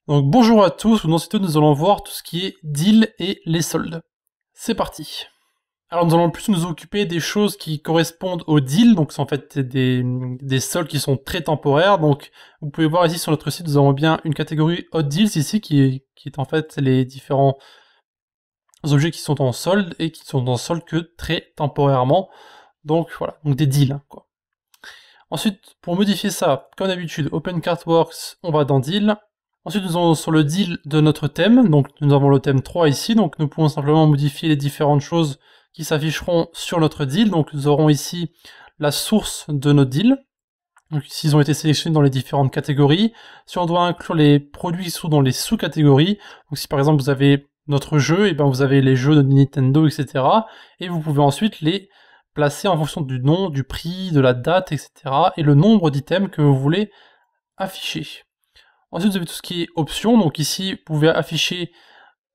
Donc bonjour à tous, dans cette vidéo nous allons voir tout ce qui est deal et les soldes. C'est parti. Alors nous allons plus nous occuper des choses qui correspondent au deal, donc c'est en fait des soldes qui sont très temporaires. Donc vous pouvez voir ici sur notre site, nous avons bien une catégorie hot deals ici qui est en fait les différents objets qui sont en solde et qui sont en solde que très temporairement. Donc voilà, donc des deals quoi. Ensuite, pour modifier ça, comme d'habitude, OpenCartWorks, on va dans deal. Ensuite, nous allons sur le deal de notre thème, donc nous avons le thème 3 ici, donc nous pouvons simplement modifier les différentes choses qui s'afficheront sur notre deal. Donc nous aurons ici la source de nos deals, donc ici ils ont été sélectionnés dans les différentes catégories. Si on doit inclure les produits qui sont dans les sous-catégories, donc si par exemple vous avez notre jeu, et ben vous avez les jeux de Nintendo, etc. Et vous pouvez ensuite les placer en fonction du nom, du prix, de la date, etc. et le nombre d'items que vous voulez afficher. Ensuite, vous avez tout ce qui est options. Donc ici, vous pouvez afficher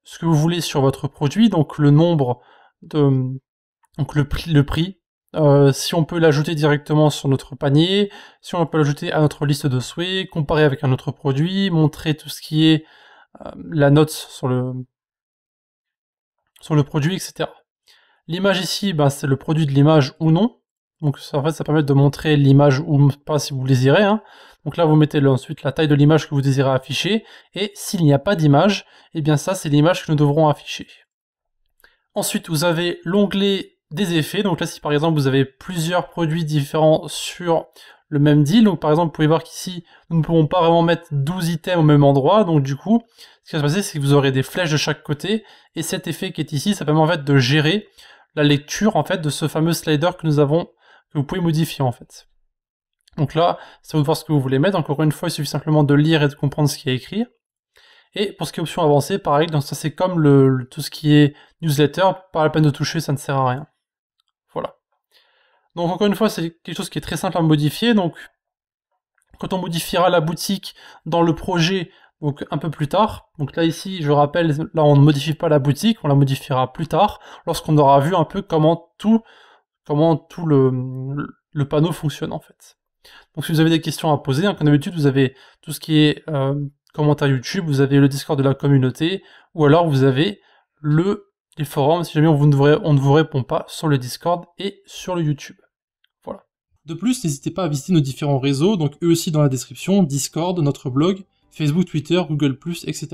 ce que vous voulez sur votre produit, donc le nombre de, donc le prix. Si on peut l'ajouter directement sur notre panier, si on peut l'ajouter à notre liste de souhaits, comparer avec un autre produit, montrer tout ce qui est la note sur le produit, etc. L'image ici, ben, c'est le produit de l'image ou non. Donc ça, en fait, ça permet de montrer l'image ou pas si vous le désirez. Hein. Donc là, vous mettez ensuite la taille de l'image que vous désirez afficher. Et s'il n'y a pas d'image, eh bien ça, c'est l'image que nous devrons afficher. Ensuite, vous avez l'onglet des effets. Donc là, si par exemple, vous avez plusieurs produits différents sur le même deal, donc par exemple, vous pouvez voir qu'ici, nous ne pouvons pas vraiment mettre 12 items au même endroit. Donc du coup, ce qui va se passer, c'est que vous aurez des flèches de chaque côté. Et cet effet qui est ici, ça permet en fait de gérer la lecture en fait de ce fameux slider que nous avons, que vous pouvez modifier en fait. Donc là, c'est à vous de voir ce que vous voulez mettre. Encore une fois, il suffit simplement de lire et de comprendre ce qui est écrit. Et pour ce qui est option avancée, pareil, donc ça c'est comme tout ce qui est newsletter, pas la peine de toucher, ça ne sert à rien. Voilà. Donc encore une fois, c'est quelque chose qui est très simple à modifier. Donc quand on modifiera la boutique dans le projet, donc un peu plus tard, donc là ici, je rappelle, là on ne modifie pas la boutique, on la modifiera plus tard, lorsqu'on aura vu un peu comment tout le panneau fonctionne en fait. Donc si vous avez des questions à poser, hein, comme d'habitude, vous avez tout ce qui est commentaires YouTube, vous avez le Discord de la communauté, ou alors vous avez les forums si jamais on ne vous répond pas sur le Discord et sur le YouTube. Voilà. De plus, n'hésitez pas à visiter nos différents réseaux, donc eux aussi dans la description, Discord, notre blog, Facebook, Twitter, Google+, etc.